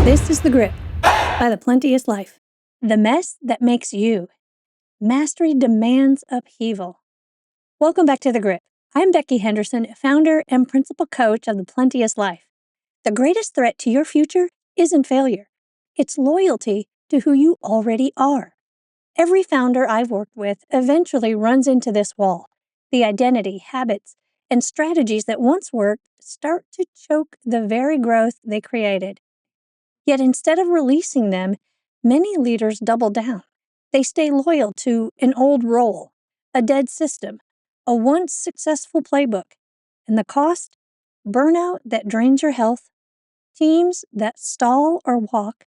This is The Grip by The Plenteous Life. The mess that makes you. Mastery demands upheaval. Welcome back to The Grip. I'm Becky Henderson, founder and principal coach of The Plenteous Life. The greatest threat to your future isn't failure. It's loyalty to who you already are. Every founder I've worked with eventually runs into this wall. The identity, habits, and strategies that once worked start to choke the very growth they created. Yet instead of releasing them, many leaders double down. They stay loyal to an old role, a dead system, a once successful playbook. And the cost? Burnout that drains your health, teams that stall or walk,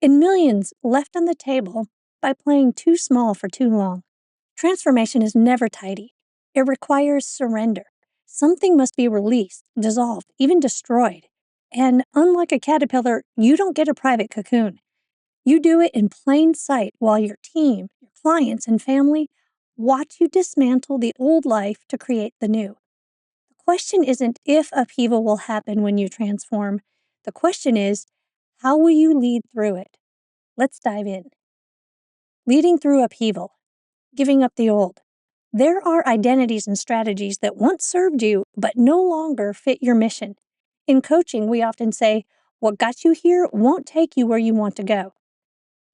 and millions left on the table by playing too small for too long. Transformation is never tidy. It requires surrender. Something must be released, dissolved, even destroyed. And unlike a caterpillar, you don't get a private cocoon. You do it in plain sight while your team, your clients, and family watch you dismantle the old life to create the new. The question isn't if upheaval will happen when you transform. The question is, how will you lead through it? Let's dive in. Leading through upheaval. Giving up the old. There are identities and strategies that once served you but no longer fit your mission. In coaching, we often say, what got you here won't take you where you want to go.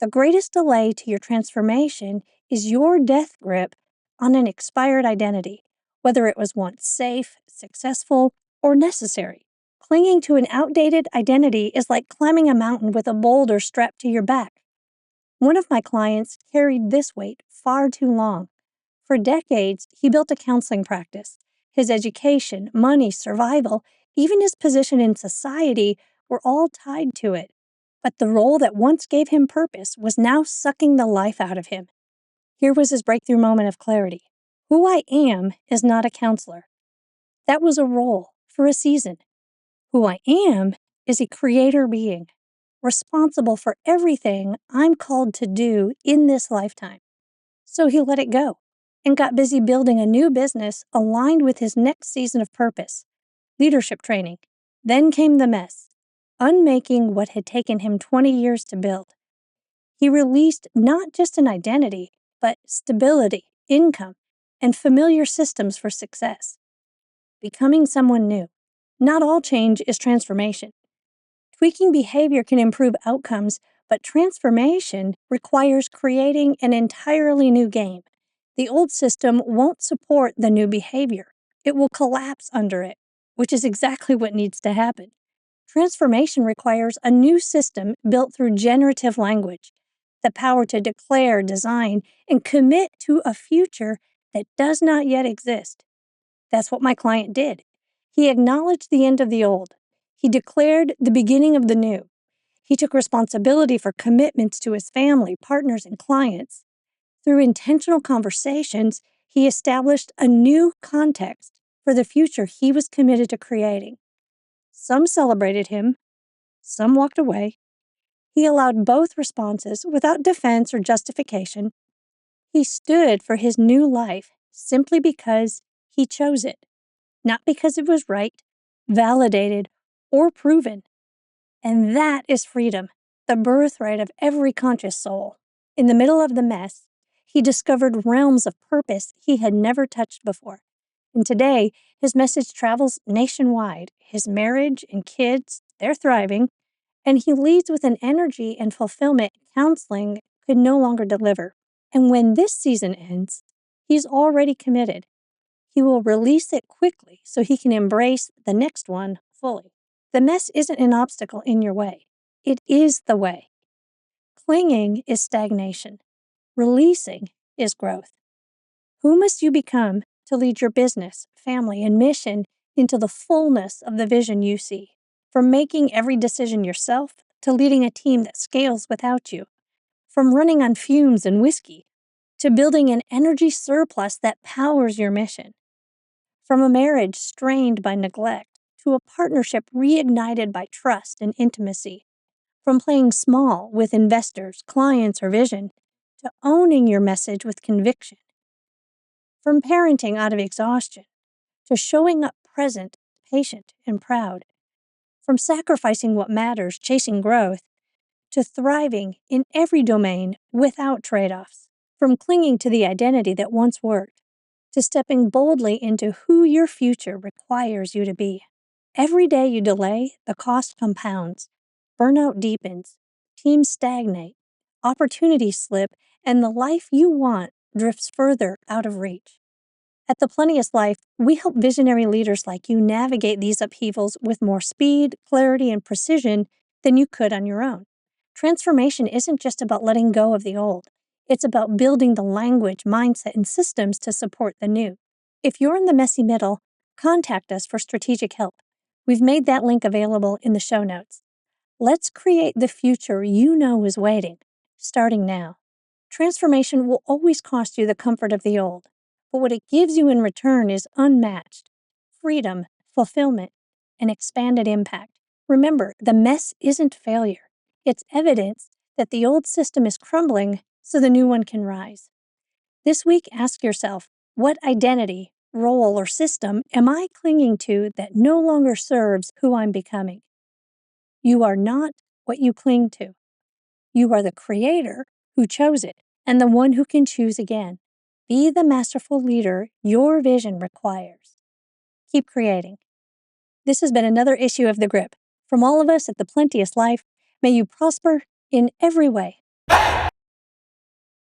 The greatest delay to your transformation is your death grip on an expired identity, whether it was once safe, successful, or necessary. Clinging to an outdated identity is like climbing a mountain with a boulder strapped to your back. One of my clients carried this weight far too long. For decades, he built a counseling practice. His education, money, survival, even his position in society were all tied to it. But the role that once gave him purpose was now sucking the life out of him. Here was his breakthrough moment of clarity. Who I am is not a counselor. That was a role for a season. Who I am is a creator being, responsible for everything I'm called to do in this lifetime. So he let it go and got busy building a new business aligned with his next season of purpose, leadership training. Then came the mess, unmaking what had taken him 20 years to build. He released not just an identity, but stability, income, and familiar systems for success. Becoming someone new. Not all change is transformation. Tweaking behavior can improve outcomes, but transformation requires creating an entirely new game. The old system won't support the new behavior. It will collapse under it, which is exactly what needs to happen. Transformation requires a new system built through generative language, the power to declare, design, and commit to a future that does not yet exist. That's what my client did. He acknowledged the end of the old. He declared the beginning of the new. He took responsibility for commitments to his family, partners, and clients. Through intentional conversations, he established a new context for the future he was committed to creating. Some celebrated him, some walked away. He allowed both responses without defense or justification. He stood for his new life simply because he chose it, not because it was right, validated, or proven. And that is freedom, the birthright of every conscious soul. In the middle of the mess, he discovered realms of purpose he had never touched before. And today, his message travels nationwide. His marriage and kids, they're thriving, and he leads with an energy and fulfillment counseling could no longer deliver. And when this season ends, he's already committed. He will release it quickly so he can embrace the next one fully. The mess isn't an obstacle in your way. It is the way. Clinging is stagnation. Releasing is growth. Who must you become to lead your business, family, and mission into the fullness of the vision you see? From making every decision yourself to leading a team that scales without you. From running on fumes and whiskey to building an energy surplus that powers your mission. From a marriage strained by neglect to a partnership reignited by trust and intimacy. From playing small with investors, clients, or vision to owning your message with conviction. From parenting out of exhaustion to showing up present, patient, and proud. From sacrificing what matters, chasing growth, to thriving in every domain without trade-offs. From clinging to the identity that once worked, to stepping boldly into who your future requires you to be. Every day you delay, the cost compounds, burnout deepens, teams stagnate, opportunities slip, and the life you want drifts further out of reach. At The Plenteous Life, we help visionary leaders like you navigate these upheavals with more speed, clarity, and precision than you could on your own. Transformation isn't just about letting go of the old. It's about building the language, mindset, and systems to support the new. If you're in the messy middle, contact us for strategic help. We've made that link available in the show notes. Let's create the future you know is waiting, starting now. Transformation will always cost you the comfort of the old, but what it gives you in return is unmatched. Freedom, fulfillment, and expanded impact. Remember, the mess isn't failure. It's evidence that the old system is crumbling so the new one can rise. This week, ask yourself, what identity, role, or system am I clinging to that no longer serves who I'm becoming? You are not what you cling to. You are the creator who chose it and the one who can choose again. Be the masterful leader your vision requires. Keep creating. This has been another issue of The Grip. From all of us at The Plenteous Life, may you prosper in every way.